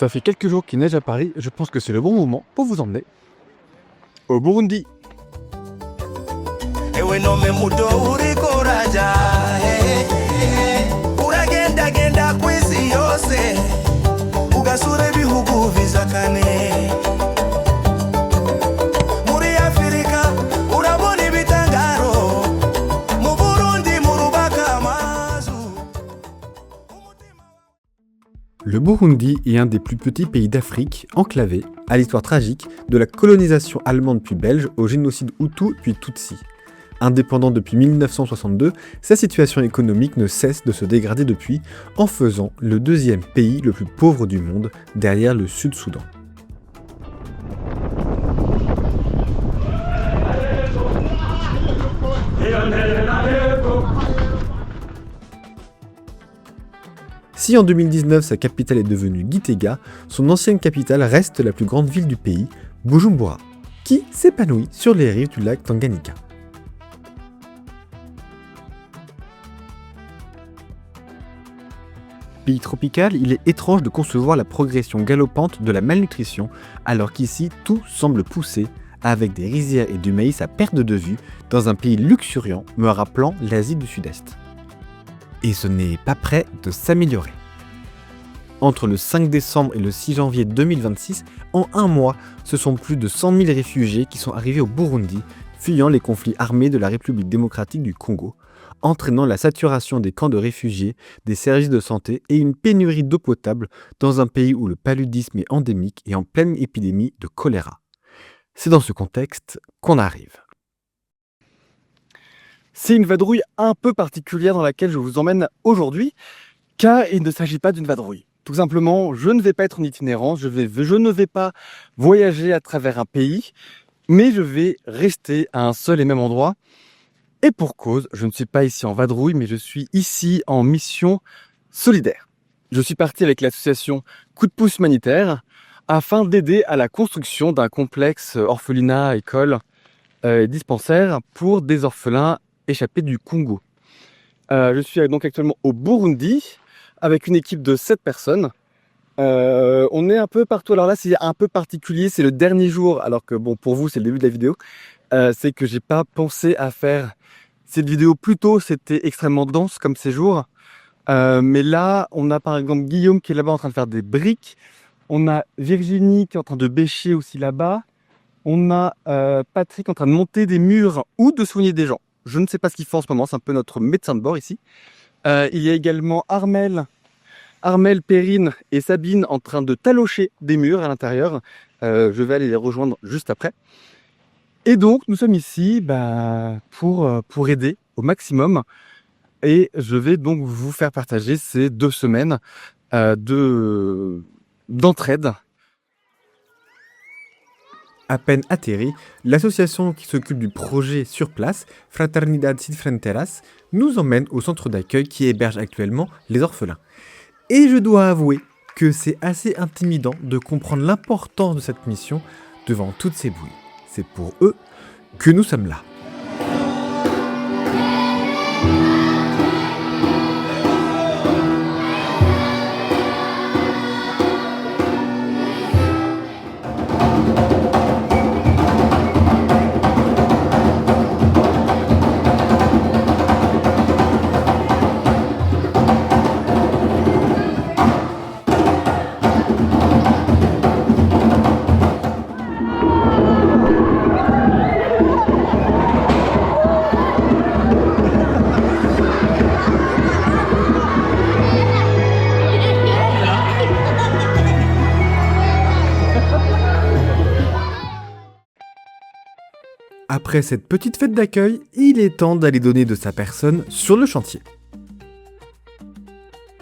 Ça fait quelques jours qu'il neige à Paris, je pense que c'est le bon moment pour vous emmener au Burundi. Ewe nome muto uriko raja uragenda genda kwisi yose ugasura ibihugu bizakane muri Afrika urabona ibitangaro mu Burundi mu rubaka amazu. Le Burundi est un des plus petits pays d'Afrique, enclavé, à l'histoire tragique, de la colonisation allemande puis belge au génocide Hutu puis Tutsi. Indépendant depuis 1962, sa situation économique ne cesse de se dégrader depuis, en faisant le deuxième pays le plus pauvre du monde, derrière le Sud-Soudan. Si en 2019 sa capitale est devenue Gitega, son ancienne capitale reste la plus grande ville du pays, Bujumbura, qui s'épanouit sur les rives du lac Tanganyika. Pays tropical, il est étrange de concevoir la progression galopante de la malnutrition, alors qu'ici tout semble pousser, avec des rizières et du maïs à perte de vue, dans un pays luxuriant me rappelant l'Asie du Sud-Est. Et ce n'est pas prêt de s'améliorer. Entre le 5 décembre et le 6 janvier 2026, en un mois, ce sont plus de 100 000 réfugiés qui sont arrivés au Burundi, fuyant les conflits armés de la République démocratique du Congo, entraînant la saturation des camps de réfugiés, des services de santé et une pénurie d'eau potable dans un pays où le paludisme est endémique et en pleine épidémie de choléra. C'est dans ce contexte qu'on arrive. C'est une vadrouille un peu particulière dans laquelle je vous emmène aujourd'hui, car il ne s'agit pas d'une vadrouille. Tout simplement, je ne vais pas être en itinérance, je ne vais pas voyager à travers un pays, mais je vais rester à un seul et même endroit. Et pour cause, je ne suis pas ici en vadrouille, mais je suis ici en mission solidaire. Je suis parti avec l'association Coup de pouce humanitaire afin d'aider à la construction d'un complexe orphelinat, école et dispensaire pour des orphelins échappés du Congo. Je suis donc actuellement au Burundi avec une équipe de 7 personnes. On est un peu partout. Alors là, c'est un peu particulier, c'est le dernier jour, alors que bon, pour vous, c'est le début de la vidéo. C'est que j'ai pas pensé à faire cette vidéo plus tôt, c'était extrêmement dense comme séjour. Mais là, on a par exemple Guillaume qui est là-bas en train de faire des briques. On a Virginie qui est en train de bêcher aussi là-bas. On a Patrick en train de monter des murs ou de soigner des gens. Je ne sais pas ce qu'il fait en ce moment, c'est un peu notre médecin de bord ici. Il y a également Armel, Perrine et Sabine en train de talocher des murs à l'intérieur. Je vais aller les rejoindre juste après. Et donc, nous sommes ici pour aider au maximum. Et je vais donc vous faire partager ces 2 semaines d'entraide. À peine atterri, l'association qui s'occupe du projet sur place, Fraternidad Sin Fronteras, nous emmène au centre d'accueil qui héberge actuellement les orphelins. Et je dois avouer que c'est assez intimidant de comprendre l'importance de cette mission devant toutes ces bouilles. C'est pour eux que nous sommes là. Après cette petite fête d'accueil, il est temps d'aller donner de sa personne sur le chantier.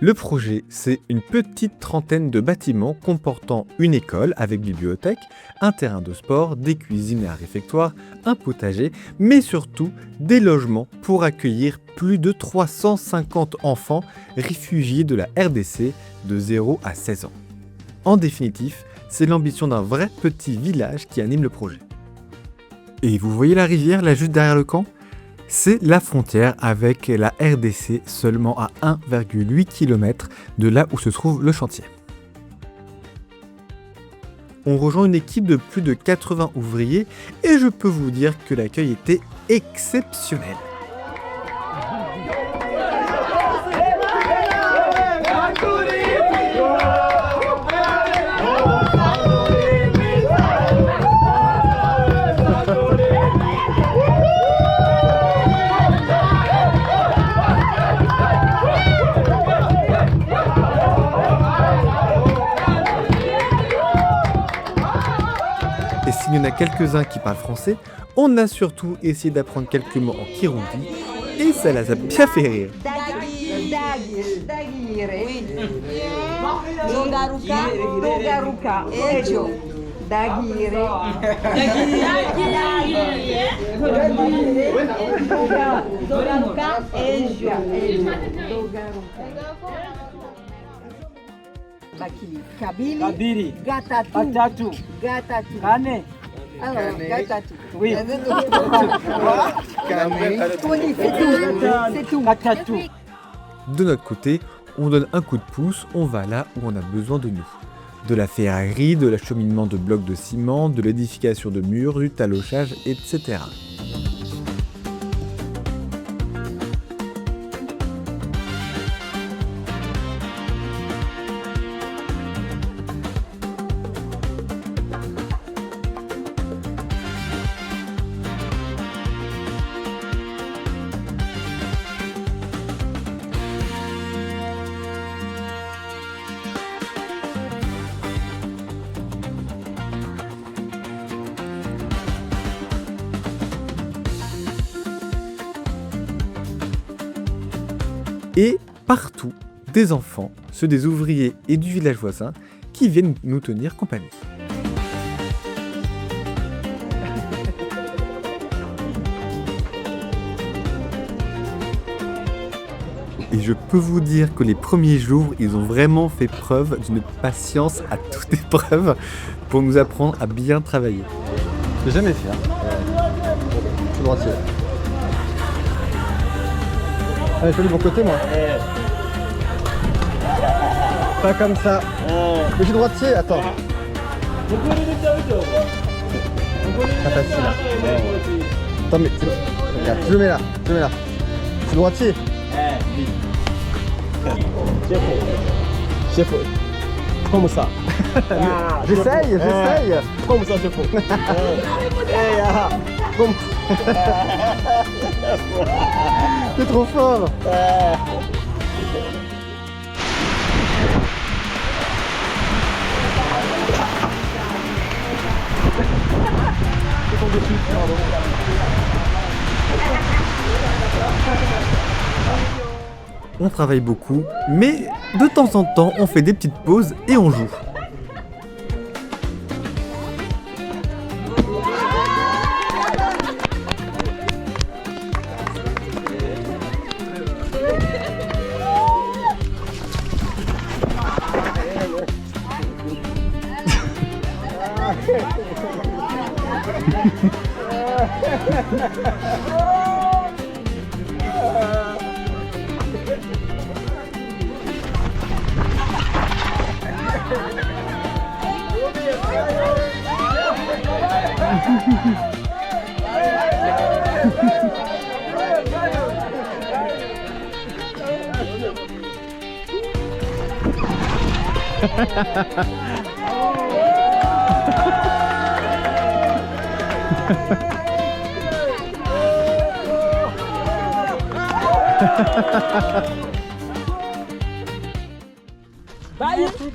Le projet, c'est une petite trentaine de bâtiments comportant une école avec bibliothèque, un terrain de sport, des cuisines et un réfectoire, un potager, mais surtout des logements pour accueillir plus de 350 enfants réfugiés de la RDC de 0 à 16 ans. En définitif, c'est l'ambition d'un vrai petit village qui anime le projet. Et vous voyez la rivière là juste derrière le camp ? C'est la frontière avec la RDC, seulement à 1,8 km de là où se trouve le chantier. on rejoint une équipe de plus de 80 ouvriers et je peux vous dire que l'accueil était exceptionnel. Et s'il y en a quelques-uns qui parlent français, on a surtout essayé d'apprendre quelques mots en kirundi et ça les a bien fait rire. Dogaruka, ejo. Dagire. Dogaruka, ejo. Bakili. Kabili. Gatatu. Kane. Alors, gatatu. Oui. C'est tout. Gatatu. De notre côté, on donne un coup de pouce, on va là où on a besoin de nous. De la ferraillerie, de l'acheminement de blocs de ciment, de l'édification de murs, du talochage, etc. Et partout, des enfants, ceux des ouvriers et du village voisin, qui viennent nous tenir compagnie. Et je peux vous dire que les premiers jours, ils ont vraiment fait preuve d'une patience à toute épreuve pour nous apprendre à bien travailler. J'ai jamais fait. Je suis droitier. Allez, je fais du bon côté, moi. Pas comme ça. Mais je suis droitier, attends. Pas facile, là. Attends, mais regarde, je le mets là. Je suis droitier. Chef, comme ça. J'essaye. Comme ça, chef. T'es trop fort. On travaille beaucoup, mais de temps en temps, on fait des petites pauses et on joue.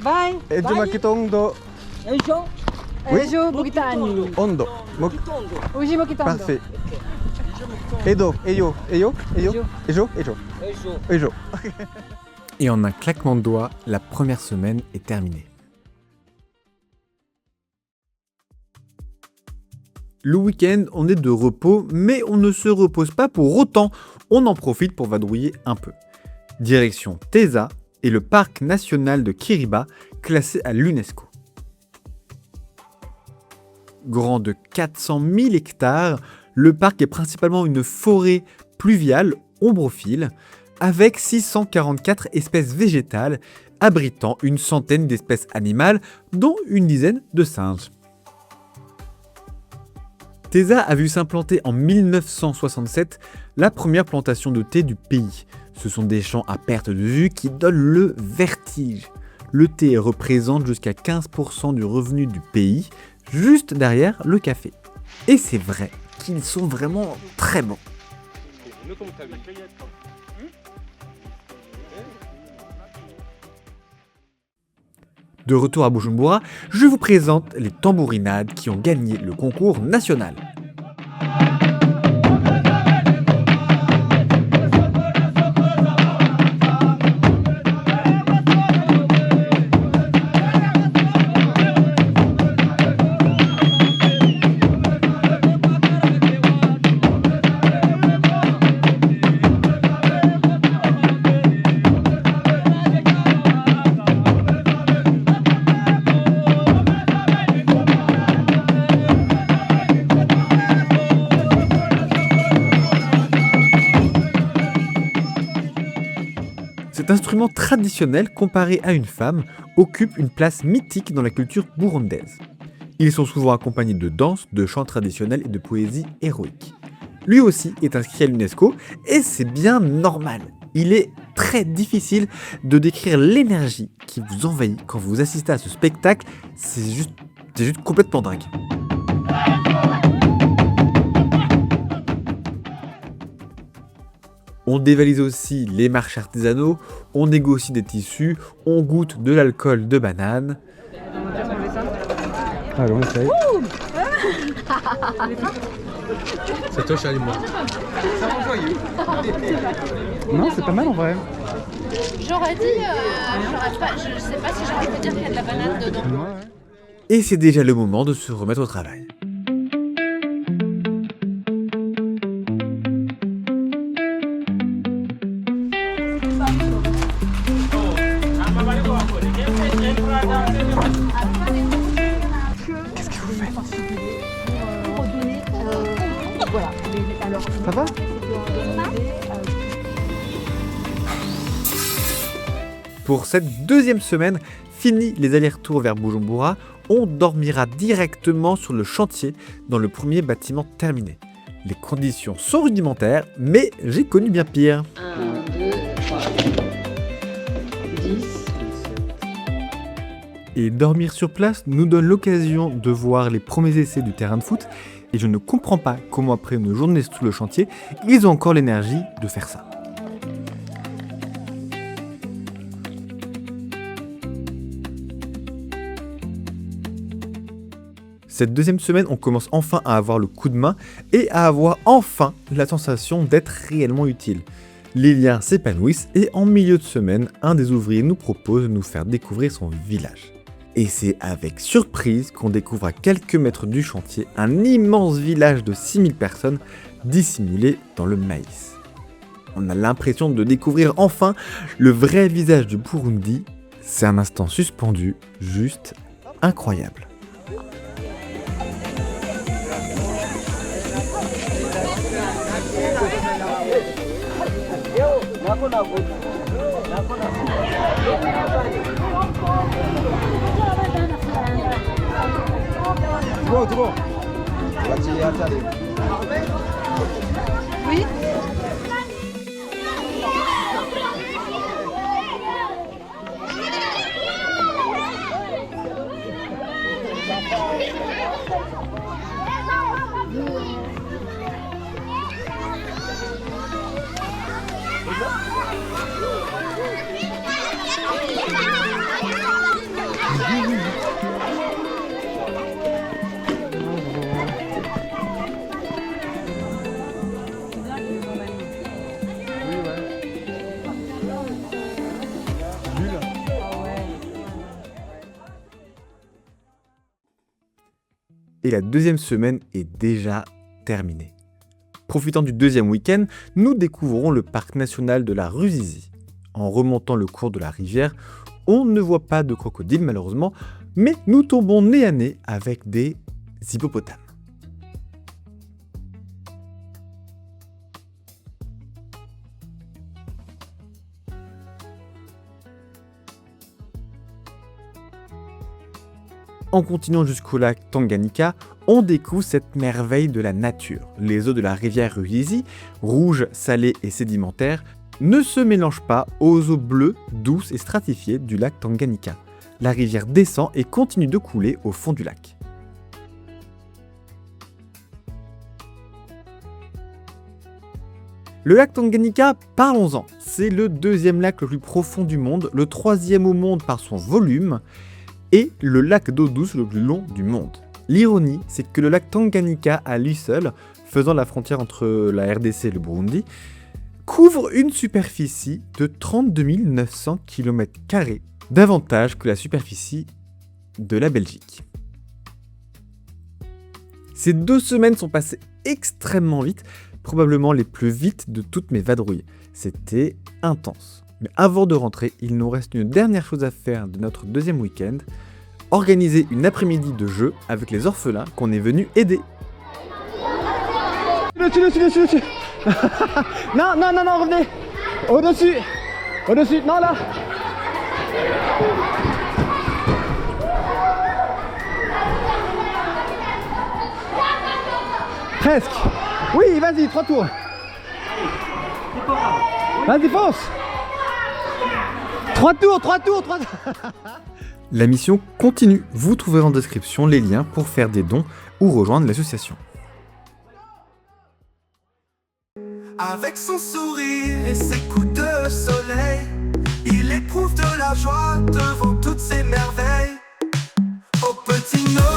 Vai. Ejo makita ondo. Ejo. Oui. Ejo Bukitani. Ondo. Uji Bukitando. Parfait. Edo. Eyo. Et en un claquement de doigts, la première semaine est terminée. Le week-end, on est de repos, mais on ne se repose pas pour autant. On en profite pour vadrouiller un peu. Direction Teza et le parc national de Kiriba, classé à l'UNESCO. Grand de 400 000 hectares, le parc est principalement une forêt pluviale ombrophile, avec 644 espèces végétales abritant une centaine d'espèces animales, dont une dizaine de singes. Teza a vu s'implanter en 1967 la première plantation de thé du pays. Ce sont des champs à perte de vue qui donnent le vertige. Le thé représente jusqu'à 15% du revenu du pays, juste derrière le café. Et c'est vrai qu'ils sont vraiment très bons. De retour à Bujumbura, je vous présente les tambourinades qui ont gagné le concours national. Cet instrument traditionnel, comparé à une femme, occupe une place mythique dans la culture burundaise. Ils sont souvent accompagnés de danses, de chants traditionnels et de poésie héroïque. Lui aussi est inscrit à l'UNESCO et c'est bien normal. Il est très difficile de décrire l'énergie qui vous envahit quand vous assistez à ce spectacle, c'est juste complètement dingue. On dévalise aussi les marchés artisanaux, on négocie des tissus, on goûte de l'alcool de banane. Allez, on essaye. C'est toi, Charlie, moi. Non, c'est pas mal en vrai. J'aurais dit, je sais pas si j'ai envie de dire qu'il y a de la banane dedans. Et c'est déjà le moment de se remettre au travail. Ça va? Pour cette deuxième semaine, fini les allers-retours vers Bujumbura, on dormira directement sur le chantier dans le premier bâtiment terminé. Les conditions sont rudimentaires, mais j'ai connu bien pire. 1, 2, 3, 10. Et dormir sur place nous donne l'occasion de voir les premiers essais du terrain de foot, et je ne comprends pas comment après une journée sous le chantier, ils ont encore l'énergie de faire ça. Cette deuxième semaine, on commence enfin à avoir le coup de main et à avoir enfin la sensation d'être réellement utile. Les liens s'épanouissent et en milieu de semaine, un des ouvriers nous propose de nous faire découvrir son village. Et c'est avec surprise qu'on découvre à quelques mètres du chantier un immense village de 6000 personnes dissimulé dans le maïs. On a l'impression de découvrir enfin le vrai visage du Burundi. C'est un instant suspendu, juste incroyable. Oui. Et la deuxième semaine est déjà terminée. Profitant du deuxième week-end, nous découvrons le parc national de la Ruzizi. En remontant le cours de la rivière, on ne voit pas de crocodiles malheureusement, mais nous tombons nez à nez avec des hippopotames. En continuant jusqu'au lac Tanganyika, on découvre cette merveille de la nature. Les eaux de la rivière Ruzizi, rouges, salées et sédimentaires, ne se mélangent pas aux eaux bleues, douces et stratifiées du lac Tanganyika. La rivière descend et continue de couler au fond du lac. Le lac Tanganyika, parlons-en. C'est le deuxième lac le plus profond du monde, le troisième au monde par son volume, et le lac d'eau douce le plus long du monde. L'ironie, c'est que le lac Tanganyika à lui seul, faisant la frontière entre la RDC et le Burundi, couvre une superficie de 32 900 km², davantage que la superficie de la Belgique. Ces 2 semaines sont passées extrêmement vite, probablement les plus vite de toutes mes vadrouilles. C'était intense. Mais avant de rentrer, il nous reste une dernière chose à faire de notre deuxième week-end, organiser une après-midi de jeu avec les orphelins qu'on est venu aider. Dessus. Non, revenez. Au-dessus, non là. Presque. Oui, vas-y, 3 tours. Vas-y, fonce. 3 tours. La mission continue. Vous trouverez en description les liens pour faire des dons ou rejoindre l'association. Avec son sourire et ses coups de soleil, il éprouve de la joie devant toutes ces merveilles. Au petit Noël.